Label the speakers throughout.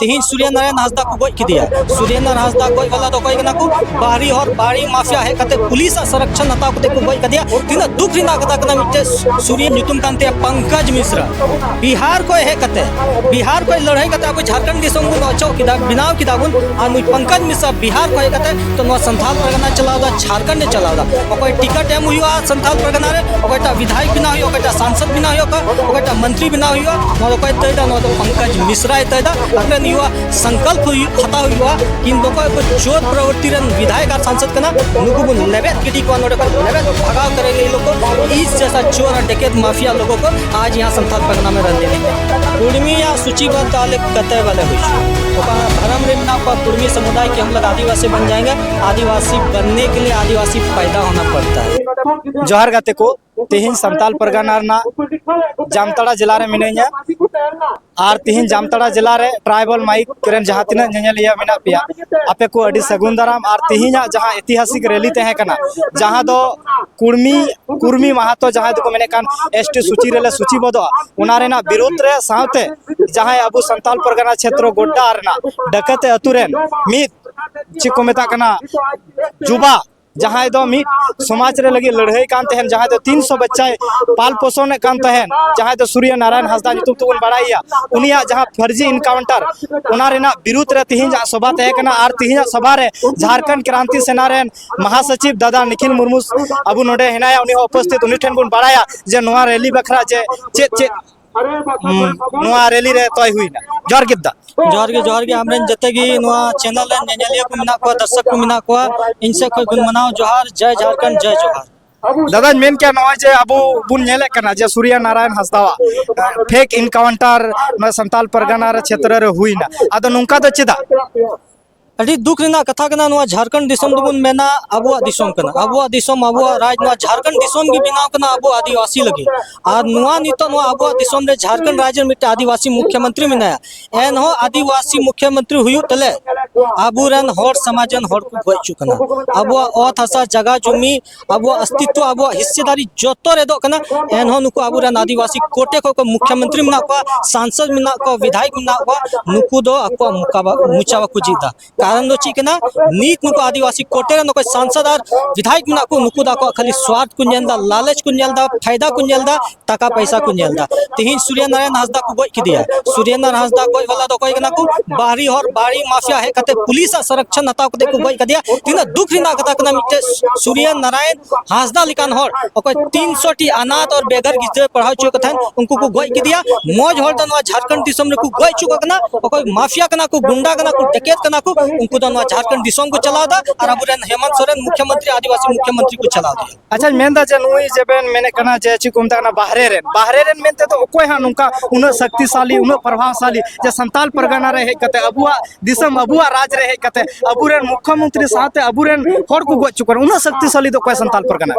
Speaker 1: तेहिन सूर्य नारायण हांसदा को goes किदिया Surya Narayan Hansda goes वाला तो कोई को बाहरी और बाहरी माफिया है कते पुलिस संरक्षण हता को गोज कदिया तिना दुख रिना कता कना मिटे सूर्य नितुम कांते पंकज मिश्रा बिहार को है कते बिहार को लड़ाई कते अब झारखंड दिसम को अचो किदा बिनाव किदा गुन आ पंकज मिश्रा बिहार को है कते तो नो संथाल परगना चलावदा झारखंड चलावदा ओको टिकट एम हुआ संथाल परगना रे ओकटा विधायक बिना हुआ ओकटा सांसद बिना हुआ ओकटा मंत्री बिना हुआ नो कोई तैदा नो तो पंकज मिश्रा तैदा अपने युवा संकल्प हता हुआ कि को चोर प्रवृत्ति रन विधायक और सांसद कना नुकु लेबेत किटी को नोडे पर लेबेत भगाव करेंगे ये लोग को इस जैसा चोर और डकैत माफिया लोगों को आज यहाँ संथाल परगना में रन देने कुर्मी या सूचीबद्ध वाले कतय वाले हुई धर्म रेमना पर कुर्मी समुदाय के हम लोग आदिवासी बन जाएंगे। आदिवासी बनने के लिए आदिवासी पैदा होना पड़ता है।
Speaker 2: जोहार गाते को तेहिन संताल परगना ना जामताड़ा जिला रे मिनेኛ और तेहिन जामताड़ा जिला रे ट्राइबल माइक करेन जहां तिना नेनेलिया मेना पिया आपे को अडी सगुन दाराम और तेहिना जहां ऐतिहासिक रैली तहे कना जहां दो कुर्मी महातो जहां को मेने कान एसटी सूची रेले सूची बदो उना रेना विरोध रे सावते जहां अबु संताल परगना क्षेत्र गोड्डा रना डकते अतुरेन मित ची को मेता कना जुबा जहां दो मिट समाज रे लगी लड़ाई कान तहन जहां दो 300 बच्चा पाल पोषण कान तहन जहां दो सूर्य नारायण हांसदा नितुम तुन बड़ाइया उनिया जहां फर्जी इनकाउंटर उना रेना विरुद्ध रे तिहिन जा सभा तहे कना आर तिहिन सभा रे झारखंड क्रांति सेना रेन महासचिव दादा निखिल मुर्मू अबु नोडे हिनाया उनी उपस्थित उनी ठेन बुन बड़ाया जे नोआ रैली बखरा जे चे नोआ रैली रे तय हुईना जोर गिद्दा
Speaker 1: जोहर के हमरे जते की नोआ चैनल नेनेलिया को मिना को दर्शक को मिना को इनसे कोई गुण मनाओ जोहार जय झारखंड जय जोहार
Speaker 2: दादा मेन क्या नॉय जे अबु बुन नेले कना जे सूर्य नारायण हांसदावा फेक इनकाउंटर न संताल परगना रे क्षेत्र रे हुईना आदो नुंका द चेदा
Speaker 1: अड़ी दुख रिना कथा कना नोआ झारखंड दिसम दुबुन मेना अबुआ दिसम कना अबुआ दिसम अबुआ राज नोआ झारखंड दिसम की बिनाव कना अबु आदिवासी लगे आ नोआ नितो नोआ अबुआ दिसम रे झारखंड राज्य में आदिवासी मुख्यमंत्री मिनाया एन हो आदिवासी मुख्यमंत्री हुयु तले अबु रन होर समाजन होर को गय चुकना अबुआ ओथ हसा जगह जुमी अबुआ अस्तित्व अबुआ हिस्सेदारी जोतो रे दो कना एन हो नुको अबु रन आदिवासी कोटे को मुख्यमंत्री मिना को सांसद मिना को विधायक मिना को नुको दो अको मुचावा को जीता कारण दो चिकना नीत नुको आदिवासी कोटे नुको सांसद और विधायक मिना को नुको दा को खाली स्वार्थ को नेलदा लालच को नेलदा फायदा को नेलदा टाका पैसा को नेलदा तेहिन सूर्य नारायण हांसदा को गोज किदिया सूर्य नारायण हांसदा गोज वाला तो कोई कना को बाहरी और बाहरी माफिया है कते पुलिस संरक्षण हता को देखो गोज कदिया तिना दुख रिना कथा कना मिटे सूर्य नारायण हांसदा लिकान होर ओको 300 टी अनाथ और बेघर गिदरे पढ़ा चो कथन उनको को गोज किदिया मौज होर दनवा झारखंड दिसम रे को गोज चुका कना ओको माफिया कना को गुंडा कना को डकैत कना को उनको दनवा झारखंड दिसम को चला दा और अबुरन हेमंत सोरेन मुख्यमंत्री आदिवासी मुख्यमंत्री को चला दा
Speaker 2: अच्छा मेनदा जे नुई जेबेन मेने कना जे ची कुमता ना बाहरे रेन मेनते तो ओकोय हा नुका उन शक्तिशाली उन प्रभावशाली जे संताल परगना रे कते अबुआ दिसम अबुआ राज रे कते अबुरन मुख्यमंत्री साथे अबुरन होर को गोच चुकर उन शक्तिशाली तो कोय संताल परगना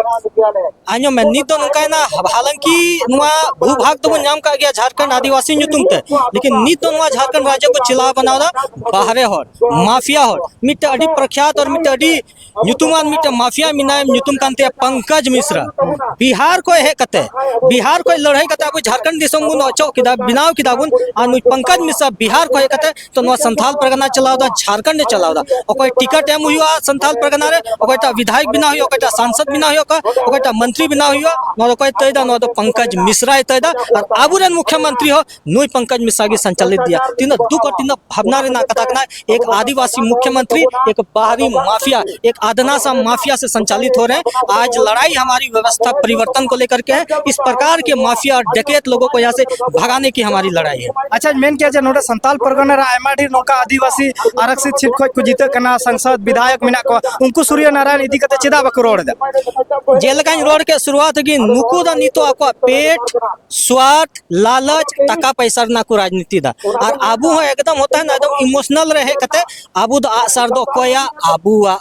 Speaker 1: आño में नी तो नुका ना हालांकि नुआ भूभाग तो नाम का गया झारखंड आदिवासी नुतुमते लेकिन नी तो नुआ झारखंड राज्य को चिला बनादा बाहरे होर माफिया होर मिटे अडी प्रख्यात और मिटे अडी नुतुमान मिटे माफिया मिनाय नुतुम कांते पंकज मिश्रा बिहार को है कते बिहार को लड़ाई कते अब झारखंड दिसम गुन अचो किदा बिनाव किदा गुन आ पंकज मिश्रा बिहार को है कते तो नो संथाल परगना चलावदा झारखंड चलावदा ओको टिकट एम हुआ संथाल परगना रे ओकटा विधायक बिना हुआ ओकटा सांसद बिना हुआ ओकटा मंत्री बिना हुआ नो कोई तैदा नो तो पंकज मिश्रा तैदा और आबुरन मुख्यमंत्री हो नुई पंकज मिश्रा की संचालित दिया तीन दु कोटिन भावना रे ना कथा कना एक आदिवासी मुख्यमंत्री एक बाहरी माफिया एक आदनासा माफिया से संचालित हो रहे हैं। आज लड़ाई हमारी व्यवस्था परिवर्तन को लेकर के है। इस प्रकार के माफिया और डकैत लोगों को यहाँ से भगाने की हमारी लड़ाई है।
Speaker 2: अच्छा मेन क्या जे नोडे संताल परगना रा आयमाडी नोका आदिवासी आरक्षित सीट खोज को जीते कना संसद विधायक मिना को उनको सूर्य नारायण इदी कते चिदा बक रोड दे
Speaker 1: जेलकाइन रोड के शुरुआत की नुकु दा नीतो आपको पेट स्वार्थ लालच टाका पैसा ना को राजनीति दा और आबू हो एकदम होता है ना एकदम इमोशनल रहे कते आबू द सर दो कोया आबुआ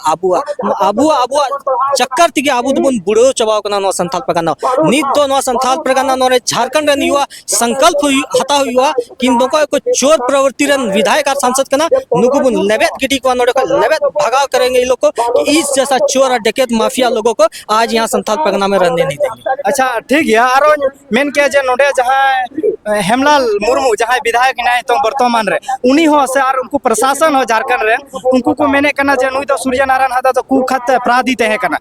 Speaker 1: चक्कर तिगे आबू दुबुन बुड़ो चबाव कना नो संथाल परगना नीत दो नो संथाल परगना नो रे झारखंड रन युवा संकल्प हता हुआ किन दो को चोर प्रवृत्ति रन विधायक और सांसद कना नुकुबुन लेबेत गिटी को नोडे को लेबेत भगाव करेंगे ये लोग को इस जैसा चोर और डकैत माफिया लोगों को आज यहाँ संथाल परगना में रहने नहीं देंगे।
Speaker 2: अच्छा ठीक है आरो मेन के जे नोडे जहां हेमलाल मुर्मू जहाँ विधायक हिनाय तो बर्तमान रे उनी हो से आर उनको प्रशासन हो झारखंड रे उनको को मेने कना जे नुई तो सूर्य नारायण हादा तो कुखत अपराधी तहे कना।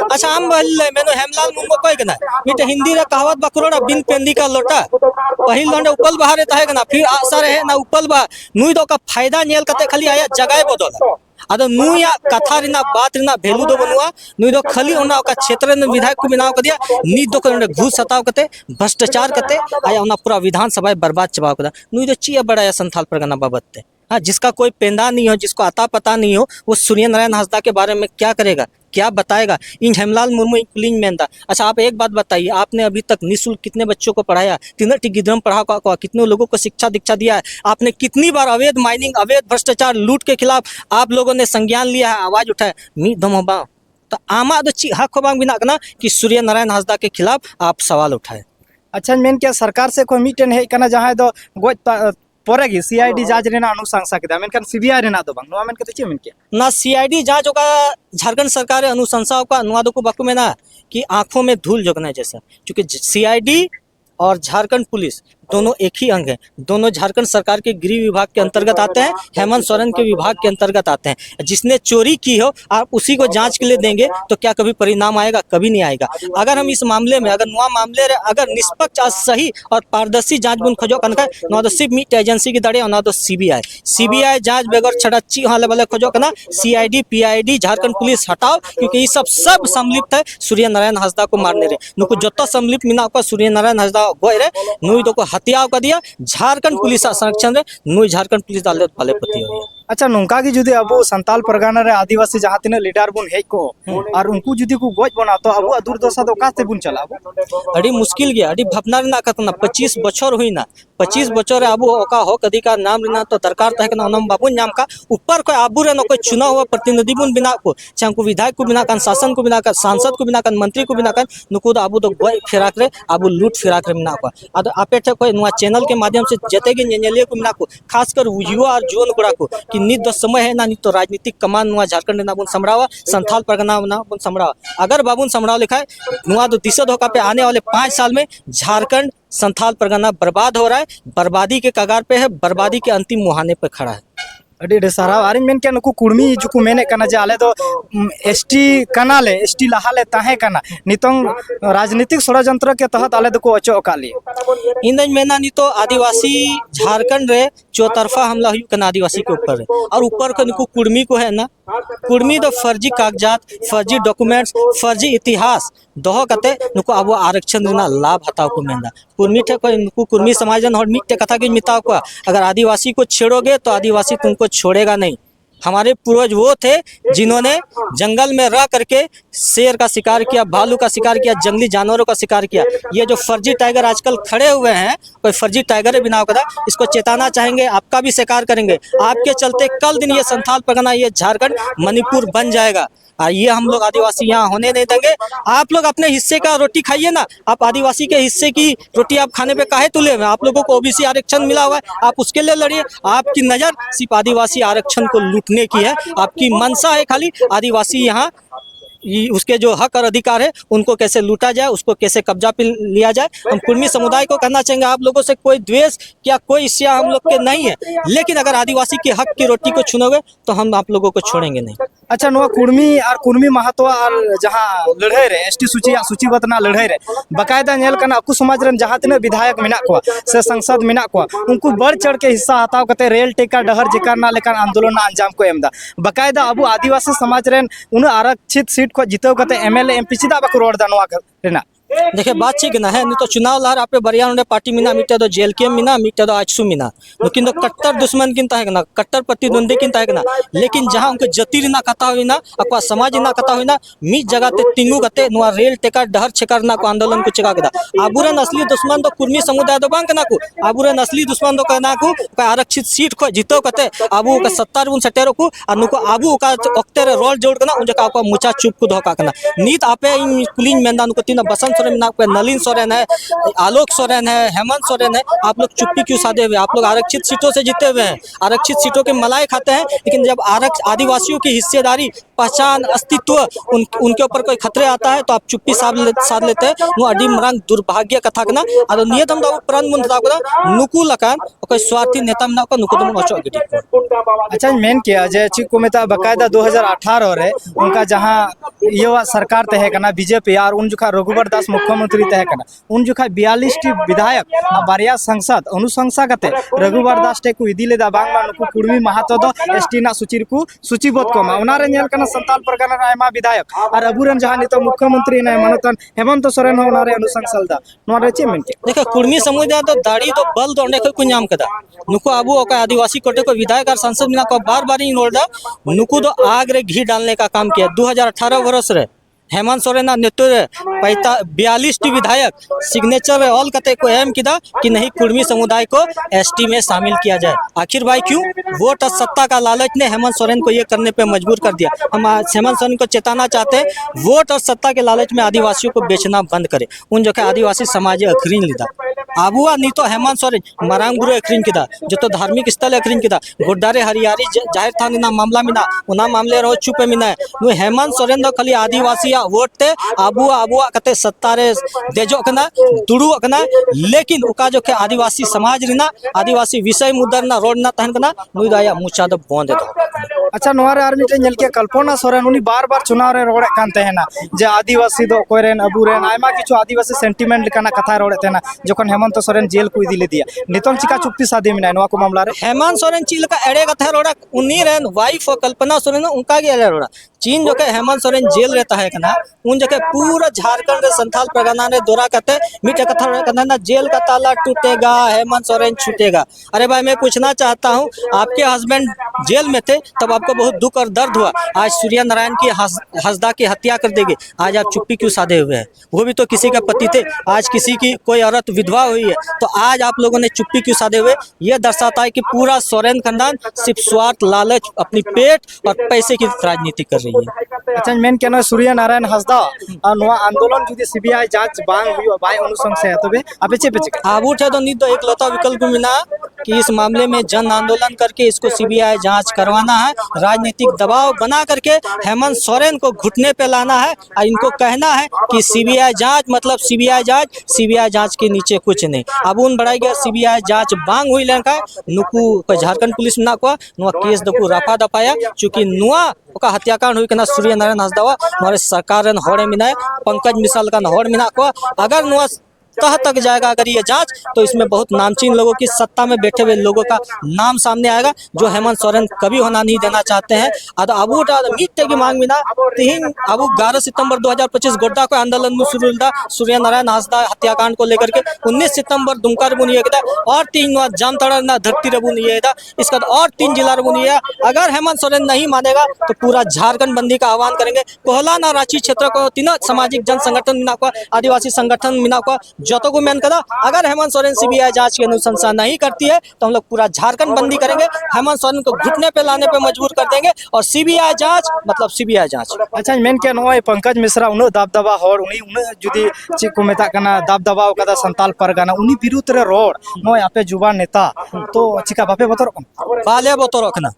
Speaker 1: अच्छा हम बोले मैंने हेमलाल मुर्मू कोई कना मिटे हिंदी रे कहावत बकरोड़ा बिन पेंदी का लोटा पहिल लंडे उपल बहारे तहे कना फिर आशा रहे ना उपल बा नुई दो का फायदा नेल कते खाली आया जगह बदल अदो नुया कथा रिना बात रिना भेलू दो बनुआ नुई दो खाली ओना का क्षेत्र में विधायक को बिनाव कर दिया नी दो को घूस सताव कते भ्रष्टाचार कते आया ओना पूरा विधानसभा बर्बाद चबाव कदा नुई दो चिया बड़ा संथाल परगना बाबत हाँ जिसका कोई पेंदा नहीं हो जिसको आता पता नहीं हो वो सूर्य नारायण हांसदा के बारे में क्या करेगा क्या बताएगा इन हेमलाल मुर्मू कुलिंग मेंदा। अच्छा आप एक बात बताइए आपने अभी तक निःशुल्क कितने बच्चों को पढ़ाया तिनटी गिद्रम पढ़ा कितने लोगों को शिक्षा दीक्षा दिया है आपने कितनी बार अवैध माइनिंग अवैध भ्रष्टाचार लूट के खिलाफ आप लोगों ने संज्ञान लिया है आवाज उठाया मी दम बा तो आमा दो ची हक बांग बिना कना कि सूर्य नारायण हांसदा के खिलाफ आप सवाल उठाए।
Speaker 2: अच्छा मेन क्या सरकार से कोई मीटेन है कना जहाँ दो गोज पोरेगी सीआईडी जांच रेना अनुशंसा केदा मेनखान सीबीआई रेना दो बांग नोआ मेन कते चे मेन क्या
Speaker 1: ना सीआईडी जांच होगा झारखंड सरकार अनुशंसा का नुआ दो को बाकू में ना कि आंखों में धूल झोंकना है जैसा क्योंकि सीआईडी और झारखंड पुलिस दोनों एक ही अंग हैं दोनों झारखंड सरकार के गृह विभाग के अंतर्गत आते हैं हेमंत सोरेन के विभाग के अंतर्गत आते हैं जिसने चोरी की हो आप उसी को जांच के लिए देंगे तो क्या कभी परिणाम आएगा कभी नहीं आएगा। अगर हम इस मामले में अगर नुआ मामले अगर निष्पक्ष और सही और पारदर्शी जांच बुन खोजो कनका ना तो सिर्फ मीट एजेंसी की दड़े ना तो सीबीआई जांच बेगर छड़ाची हाले वाले खोजो कना सीआईडी पीआईडी झारखंड पुलिस हटाओ क्योंकि ये सब सम्मिलित है सूर्य नारायण हांसदा को मारने रे नुको जत्ता सम्मिलित मिना को सूर्य नारायण हांसदा गोय रे नुई दो को हत्या कर दिया झारखंड पुलिस संरक्षण रे नुई झारखंड पुलिस दाले पाले पति हो।
Speaker 2: अच्छा नोंका की जुदी अब संताल परगना रे आदिवासी जहाँ तीन लीडर बुन हेज को और उनको जुदी को गोज बना तो अब दुर्दशा तो काते बुन चला
Speaker 1: अड़ी मुश्किल गया अड़ी भपना ना कतना 25 बछर हुई ना 25 बछर आबू ओका हो अधिकार नाम लेना तो दरकार तहे कना ओनम बाबू नाम का ऊपर कोई आबू रे न कोई चुना हुआ प्रतिनिधि बुन बिना को चाहे को विधायक को बिना कान शासन को बिना कान सांसद को बिना कान मंत्री को बिना कान नुको आबू तो गोय फिराक रे आबू लूट फिराक रे बिना को अद आपे ठे कोई नुआ चैनल के माध्यम से जते के नेनेलिए को बिना को खासकर युवा और जुवन गुड़ा को कि नित दो समय है ना नित तो राजनीतिक कमान नुआ झारखंड ना बुन समरावा संथाल परगना ना बुन समरावा अगर बाबून समराव लिखा है नुआ तो दिशा धोखा पे आने वाले 5 साल में झारखंड संथाल परगना बर्बाद हो रहा है बर्बादी के कगार पे है बर्बादी के अंतिम मुहाने पे खड़ा है।
Speaker 2: अड़ी सारा आरी मेन क्या नुकु कुर्मी जुकु मेने कना जे आले तो एसटी कना ले एसटी लहाले ताहे कना नितंग राजनीतिक षड़यंत्र के तहत आले को अचो काली
Speaker 1: इन मेना नी तो आदिवासी झारखंड रे चौतरफा हमला हुई कना आदिवासी के ऊपर है और ऊपर को नुकु कुर्मी को है ना कुर्मी तो फर्जी कागजात फर्जी डॉक्यूमेंट्स फर्जी इतिहास दोह कते नुकु अब आरक्षण देना लाभ हताव को मेंदा कुर्मी ठे कोई नुकु कुर्मी समाजन और मिट्टे कथा के मिताव को अगर आदिवासी को छेड़ोगे तो आदिवासी तुमको छोड़ेगा नहीं। हमारे पूर्वज वो थे जिन्होंने जंगल में रह करके शेर का शिकार किया भालू का शिकार किया जंगली जानवरों का शिकार किया। ये जो फर्जी टाइगर आजकल खड़े हुए हैं कोई फर्जी टाइगर बिना कदा इसको चेताना चाहेंगे आपका भी शिकार करेंगे आपके चलते कल दिन ये संथाल परगना ये झारखंड मणिपुर बन जाएगा और ये हम लोग आदिवासी यहाँ होने नहीं देंगे। आप लोग अपने हिस्से का रोटी खाइए ना आप आदिवासी के हिस्से की रोटी आप खाने पे काहे तुले हुए आप लोगों को ओबीसी आरक्षण मिला हुआ है आप उसके लिए लड़िए। आपकी नजर सिर्फ आदिवासी आरक्षण को लूटने की है आपकी मंशा है खाली आदिवासी यहाँ उसके जो हक और अधिकार है उनको कैसे लूटा जाए उसको कैसे कब्जा पे लिया जाए। हम कुर्मी समुदाय को कहना चाहेंगे आप लोगों से कोई द्वेष या कोई ईर्ष्या हम लोग के नहीं है लेकिन अगर आदिवासी के हक की रोटी को छीनोगे तो हम आप लोगों को छोड़ेंगे नहीं।
Speaker 2: अच्छा नुआ कुर्मी और कुर्मी महतो और जहाँ लड़ाई रे एसटी सूची सूचीबद्ध ना लड़ाई रे बकायदा नेल कना अकु समाज रन जहाँ तीन विधायक मेना को से संसद मेना को उनको बढ़ चढ़ के हिस्सा हताव कते रेल टेका डहर जेकार ना लेकर आंदोलन ना अंजाम को एमदा बकायदा अब आदिवासी समाज रन उन आरक्षित सीट को जितव कते एमएलए एमपी चिदा बाको रोड दा नुआ रेना
Speaker 1: देखिए बात ठीक ना है नहीं तो चुनाव लहर आप बरिया पार्टी मिना मीटे तो जेलकेएम मिना मीटे तो आजसू मिना लेकिन तो कट्टर दुश्मन किन तहे ना कट्टर प्रतिद्वंदी किन तहे ना लेकिन जहां उनके जतीर ना कथा हुई ना अक्वा समाज ना कथा हुई ना मीट जगह ते तिंगू कते नुआ रेल टेका डहर छेकार ना को आंदोलन को चेका कदा आबुरे असली दुश्मन तो कुर्मी समुदाय दो बांक ना को आबुरे असली दुश्मन तो कहना को आरक्षित सीट को जीतो कते आबू का 70 गुण 70 को और नुको आबू का ओक्ते रोल जोड़ कना उन जका को मुचा चुप को धोका कना नीत आपे इन कुलिंग मेंदा नुको तीन बसंत नलिन सोरेन है आलोक सोरेन है हेमंत सोरेन है आप लोग चुप्पी क्यों साधे हुए आप लोग आरक्षित सीटों से जीते हुए हैं आरक्षित सीटों के मलाई खाते हैं लेकिन जब आदिवासियों की हिस्सेदारी पहचान अस्तित्व उनके ऊपर कोई खतरे आता है तो आप चुप्पी साध लेते हैं वो अडी मरंग दुर्भाग्य कथा कना आदो निये दम दा प्राण मुन दा को नुकु लकान कोई स्वार्थी नेता में को नुकु दम ओचो गिटी
Speaker 2: अच्छा मेन किया जे ची को मेता बकायदा 2018 रे उनका जहां ये सरकार तहे कना बीजेपी और उन जुखा रघुवर दास मुख्यमंत्री तहे कना उन जुखा 42 टी विधायक बारिया संसद अनुशंसा कते रघुवर दास टे को इदी लेदा बांग मा नुकु कुड़मी महातो दो एसटी ना सूची को सूचीबद्ध को मा उनारे नेल कना संताल परगना आयमा विधायक और अबुरन जहां नितो मुख्यमंत्री ने मनतन हेमंत सोरेन हो उनारे अनुशंसल दा नोरे चे मेन के
Speaker 1: देखो कुड़मी समुदाय तो दाढ़ी तो बल दो ने को नाम कदा नुको अबु ओका आदिवासी कोटे को विधायक और सांसद मिना को बार-बार ही नोड़ा नुको तो आग रे घी डालने का काम किया 2018 वर्ष रे हेमंत सोरेन नेतृत्व 42 टी विधायक सिग्नेचर ऑल कते को एम किदा कि नहीं कुड़मी समुदाय को एसटी में शामिल किया जाए। आखिर भाई क्यों? वोट और सत्ता का लालच ने हेमंत सोरेन को ये करने पे मजबूर कर दिया। हम हेमंत सोरेन को चेताना चाहते हैं वोट और सत्ता के लालच में आदिवासियों को बेचना बंद करे। उन जो के आदिवासी समाज अखरीन लिदा आबुआ नहीं तो हेमंत सोरेन मरांगुरु अखरीन किदा जो तो धार्मिक स्थल अखरीन किदा गुड्डारे हरियारी जाहिर थाने ना मामला मिना उना मामले रो चुपे मिना हेमंत सोरेन दो खाली आदिवासी वोट ते आबुआ कते सत्ता रे देजो कना दुड़ू कना लेकिन उका जो के आदिवासी समाज रिना आदिवासी विषय मुद्दा ना रोड ना तहन कना नुई दाया मुचा दो बंद दो।
Speaker 2: अच्छा नोरे आर मिटे नेल के कल्पना सोरेन उनी बार-बार चुनाव रे रोड़े कान तहेना जे आदिवासी दो कोइरेन अबुरेन आयमा किछु आदिवासी सेंटिमेंट लेकाना कथा रोड़े तहेना जखन हेमंत सोरेन जेल को इदी ले दिया नितों चिका चुप्पी सादे मिना नोआ को मामला रे
Speaker 1: हेमंत सोरेन चिल का एड़े कथा रोड़ा उन्नी रेन वाइफ कल्पना सोरेन उनका के एड़े रोड़ा चीन जो के हेमंत सोरेन जेल रहता है कना उन जो के पूरा झारखंड रे संथाल परगना ने दौरा करते मिटे कथा कना ना जेल का ताला टूटेगा हेमंत सोरेन छूटेगा। अरे भाई मैं पूछना चाहता हूँ आपके हस्बैंड जेल में थे तब आपको बहुत दुख और दर्द हुआ, आज सूर्य नारायण की हसदा की हत्या कर देंगे, आज आप चुप्पी क्यों साधे हुए हैं? वो भी तो किसी का पति थे, आज किसी की कोई औरत विधवा हुई है तो आज आप लोगों ने चुप्पी क्यों साधे हुए? ये दर्शाता है कि पूरा सोरेन खानदान सिर्फ स्वार्थ लालच अपनी पेट और पैसे की राजनीति कर रही है।
Speaker 2: अच्छा मेन केनो सूर्य नारायण हसदा नोआ आंदोलन जुदी सीबीआई जांच बांग हुई बाय अनुशंसा तबे अपेचे पेचे
Speaker 1: आबू थे तो नहीं तो एक लता विकल्प मिला कि इस मामले में जन आंदोलन करके इसको सीबीआई जांच करवाना है, राजनीतिक दबाव बना करके हेमंत सोरेन को घुटने पे लाना है और इनको कहना है कि सीबीआई जांच मतलब सीबीआई जांच के नीचे कुछ नहीं। अब उन बढ़ाई गया सीबीआई जांच बांग हुई लड़का नुकू झारखंड पुलिस में ना को नुआ केस दकू रफा दफाया चूंकि नुआ का हत्याकांड हुई कना सूर्य नारायण हसदा हमारे सरकार रन होड़े मिना पंकज मिसाल का होड़ मिना को अगर नुआ तह तक जाएगा अगर ये जांच तो इसमें बहुत नामचीन लोगों की सत्ता में बैठे हुए लोगों का नाम सामने आएगा जो हेमंत सोरेन कभी होना नहीं देना चाहते हैं। अबू मीटे की मांग मिना तीन अबू 11 सितंबर 2025 गोड्डा को आंदोलन में शुरू हुआ सूर्य नारायण हसदा हत्याकांड को लेकर के 19 सितंबर दुमका बुनिया और 3 जामताड़ा ना धरती बुनिया इसका और 3 जिला बुनिया। अगर हेमंत सोरेन नहीं मानेगा तो पूरा झारखंड बंदी का आह्वान करेंगे। कोहला ना रांची क्षेत्र को 3 सामाजिक जन संगठन मिना को आदिवासी संगठन मिना को जो को मैन कदा अगर हेमंत सोरेन सीबीआई जांच की अनुशंसा नहीं करती है तो हम लोग पूरा झारखंड बंदी करेंगे, हेमंत सोरेन को घुटने पे लाने पे मजबूर कर देंगे और सीबीआई जांच मतलब सीबीआई जांच।
Speaker 2: अच्छा मेन के नोय पंकज मिश्रा उन दाबदबा होड़ उनी उन जुदी ची को मेता कना दाबदबा कदा संताल परगना उनी विरुद्ध रे रोड नोय आपे जुबा नेता तो चिका बापे बतर
Speaker 1: बाले बतर रखना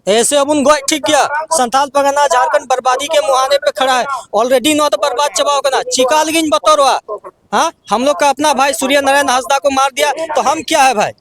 Speaker 1: ऐसे अब उन गोय ठीक किया संथाल परगना झारखंड बर्बादी के मुहाने पे खड़ा है ऑलरेडी नो तो बर्बाद चबाओ कना चिकालगिन बतौरवा। हाँ हम लोग का अपना भाई सूर्य नारायण हसदा को मार दिया तो हम क्या है भाई?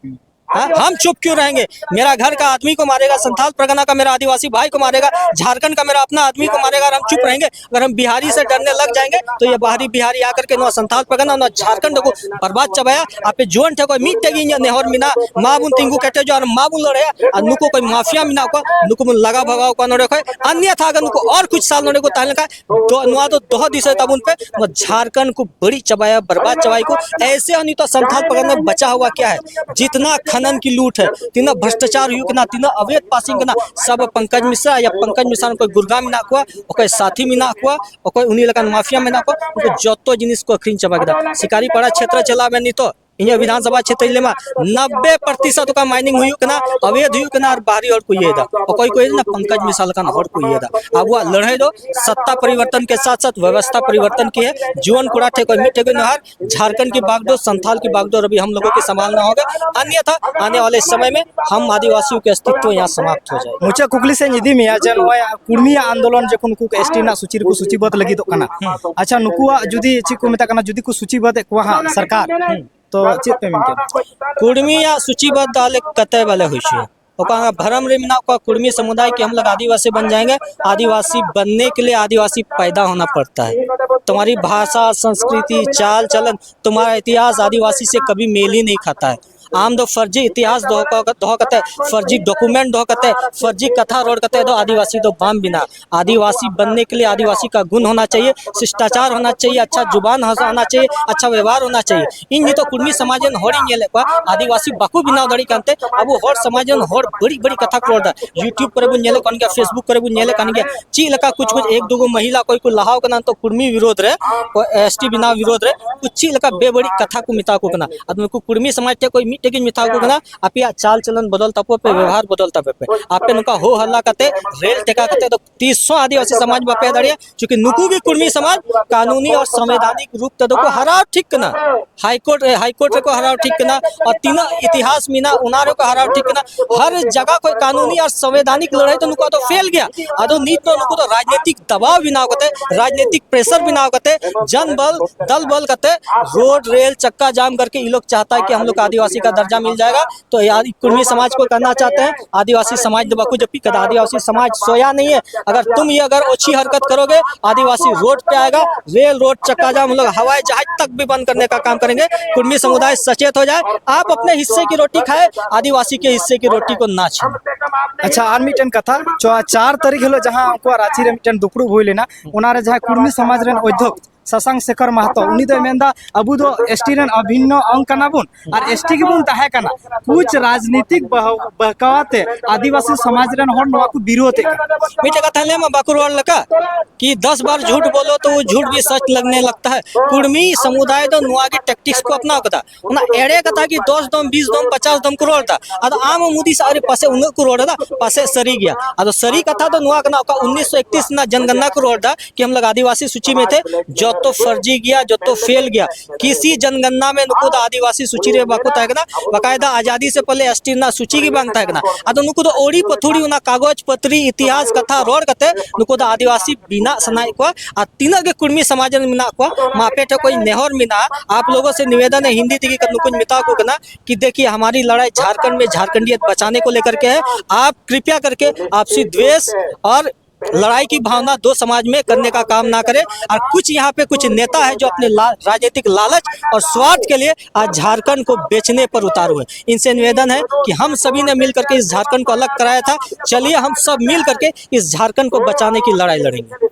Speaker 1: हाँ हम चुप क्यों रहेंगे? मेरा घर का आदमी को मारेगा, संथाल परगना का मेरा आदिवासी भाई को मारेगा, झारखंड का मेरा अपना आदमी को मारेगा और हम चुप रहेंगे? अगर हम बिहारी से डरने लग जाएंगे तो ये बाहरी बिहारी आकर के ना संथाल परगना ना झारखंड को बर्बाद चबाया आप जोन थे कोई मीट टेगी नेहर मिना माबुन तिंगू कटे जो और माबुन लड़े और नुको कोई माफिया मिना को नुको लगा भगाओ को नोड़े को अन्यथा अगर नुको और कुछ साल नोड़े को तालने का तो नुआ तो 2 दिस तब उन पे झारखंड को बड़ी चबाया बर्बाद चबाई को ऐसे नहीं तो संथाल परगना में बचा हुआ क्या है? जितना खनन की लूट है तीन भ्रष्टाचार हुई ना तीन अवैध पासिंग ना सब पंकज मिश्रा या पंकज मिश्रा कोई गुरगा मिना को कोई साथी मिना को कोई उन्हीं लगा माफिया मिना को जतो जिनिस को अखरीन चबा शिकारी पड़ा क्षेत्र चला में नहीं तो इन विधानसभा क्षेत्र में 90% का माइनिंग हुई अवैध हुई और बाहरी और कोई कोई ना पंकज मिसाल का हर कोई अब लड़ाई दो सत्ता परिवर्तन के साथ साथ व्यवस्था परिवर्तन की है। जीवन कुड़ा थे कोई मिटे कोई नहर झारखंड की बागडोर संथाल की बागडोर अभी हम लोगों के संभालना होगा, अन्यथा आने वाले समय में हम आदिवासियों के अस्तित्व यहाँ समाप्त हो जाए।
Speaker 2: मुझे कुकली से निधि में जन कुर्मी आंदोलन जो नुकु एसटी ना सूची को सूचीबद्ध लगी अच्छा नुकुआ जुदी चीज को मेता जुदी को सूचीबद्ध को सरकार तो चेत पे मिनके
Speaker 1: कुर्मी या सूचीबद्ध आले कतय वाले हुई भरम रे मिना कुर्मी समुदाय के हम लोग आदिवासी बन जाएंगे। आदिवासी बनने के लिए आदिवासी पैदा होना पड़ता है। तुम्हारी भाषा, संस्कृति, चाल चलन, तुम्हारा इतिहास आदिवासी से कभी मेल ही नहीं खाता है। आम दो फर्जी इतिहास दो कहते, फर्जी डॉक्यूमेंट दो कहते, फर्जी कथा रोड कहते दो आदिवासी दो बाम बिना। आदिवासी बनने के लिए आदिवासी का गुण होना चाहिए, शिष्टाचार होना चाहिए, अच्छा जुबान होना चाहिए, अच्छा व्यवहार होना चाहिए। इन तो कुर्मी समाज होड़ी आदिवासी बाकू बिना दड़ी कानते अब होड़ समाज होड़ बड़ी बड़ी कथा को रोड यूट्यूब पर नेले कान गया, फेसबुक पर नेले कान गया ची लका कुछ कुछ एक दो महिला कोई को लहाव कना तो कुर्मी विरोध रे एसटी बिना विरोध रे कुछ ची लका बेबड़ी कथा को मिता को कना आदमी को कुर्मी समाज ते कोई टेकिन मिथा को कना आपिया चाल चलन बदलता पे व्यवहार बदलता पे आपे नुका हो हल्ला कते रेल टेका कते तो 300 आदिवासी समाज बापे दड़िया क्योंकि नुकु भी कुर्मी समाज कानूनी और संवैधानिक रूप तद को हराव ठीक कना हाईकोर्ट को हराव ठीक कना और तीन इतिहास मीना उनारो को हराव ठीक कना हर जगह कोई कानूनी और संवैधानिक लड़ाई तो नुका तो फेल गया आदो नीत तो नुको तो राजनीतिक दबाव बिना कते राजनीतिक प्रेशर बिना कते जन बल दल बल कते रोड रेल चक्का जाम करके ये लोग चाहता है कि हम लोग आदिवासी का दर्जा मिल जाएगा। तो कुर्मी समाज को करना चाहते हैं आदिवासी समाज दबाकू जब कदा आदिवासी समाज सोया नहीं है। अगर तुम ये अगर अच्छी हरकत करोगे आदिवासी रोड पे आएगा, रेल रोड चक्का जाम, हम लोग हवाई जहाज तक भी बंद करने का काम करेंगे। कुर्मी समुदाय सचेत हो जाए, आप अपने हिस्से की रोटी खाए, आदिवासी के हिस्से की रोटी को ना छीने।
Speaker 2: अच्छा आर मिटन कथा 4 तारीख हलो जहां उनको रांची रे मिटन दुपड़ू हुई लेना उनारे जहां कुर्मी समाज रेन अध्यक्ष शशांक शेखर महतो उनी दो मेंदा अबू दो एसटी रेन अभिन्न अंग कना बुन और एसटी के बुन ताहे कना कुछ राजनीतिक बहकावाते आदिवासी समाज रेन होड़ नवा को विरोध
Speaker 1: मिटे कथा ले में बाकुरवाड़ लका कि 10 बार झूठ बोलो तो वो झूठ भी सच लगने लगता है। कुर्मी समुदाय दो नुआ की टैक्टिक्स को अपना कदा उना एड़े कथा कि 10 दम 20 दम 50 दम करोड़ दा अद आम मोदी सारे पासे 19 करोड़ दा पासे सरी गया अद सरी कथा तो नुआ कना 1931 ना जनगणना करोड़ दा कि हम लोग आदिवासी सूची में थे जो तो फर्जी गया जो तो फेल गया। किसी जनगणना में नुकुद आदिवासी सूची रे बाकू तागना बकायदा आजादी से पहले एसटी ना सूची की बांग तागना अद नुकुद ओड़ी पथुड़ी उना कागज पत्री इतिहास कथा रोड कते नुकुद आदिवासी बिना सनाई को आ तीन के कुर्मी समाज मिना को मापे टे कोई नेहर मिना। आप लोगों से निवेदन है हिंदी तक नुकुद मिता को कना कि देखिए हमारी लड़ाई झारखंड में झारखंडियत बचाने को लेकर के है। आप कृपया करके आपसी द्वेष और लड़ाई की भावना दो समाज में करने का काम ना करें। और कुछ यहाँ पे कुछ नेता है जो अपने राजनीतिक लालच और स्वार्थ के लिए आज झारखंड को बेचने पर उतार हुए। इनसे निवेदन है कि हम सभी ने मिल करके इस झारखंड को अलग कराया था, चलिए हम सब मिल करके इस झारखंड को बचाने की लड़ाई लड़ेंगे।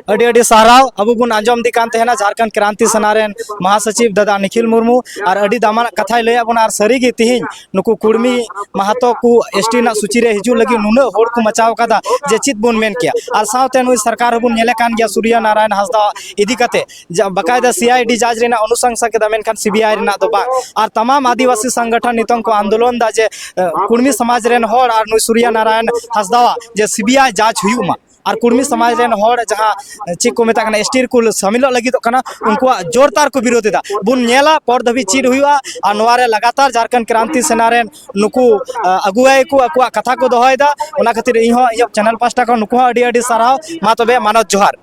Speaker 2: अडी अडी साराव अब बुन आंजम दिकान तेहना झारखंड क्रांति सेना रेन महासचिव दादा निखिल मुर्मू और अडी दामान कथा लय बुन और सरी गे तिहिन नुकु कुर्मी महतो को एसटी ना सूची रे हिजु लगी नुन होड़ को मचाव कदा जे चित बुन मेन किया और सावते नुई सरकार बुन नेले कान गया सूर्य नारायण हंसदा इदी कते बकायदा सीआईडी जांच रेना अनुशंसा के मेन खान सीबीआई रेना दो बा और तमाम आदिवासी संगठन नितंग को आंदोलन दा जे कुर्मी समाज रेन होड़ और नुई सूर्य नारायण हंसदा जे सीबीआई जांच हुयुमा और कुर्मी समाज रेन होड़ जहां चेक को मेता कना एसटी को शामिल लगी तो कना उनको जोरदार को विरोध दा बुन नेला पर दबी चीर हुआ और नवारे लगातार झारखंड क्रांति सेना रेन नुकु अगुवाई को अकुआ कथा को दोहयदा ओना खातिर इहो चैनल पास्टा को नुकु अडी अडी साराव मा तबे मानव जोहार।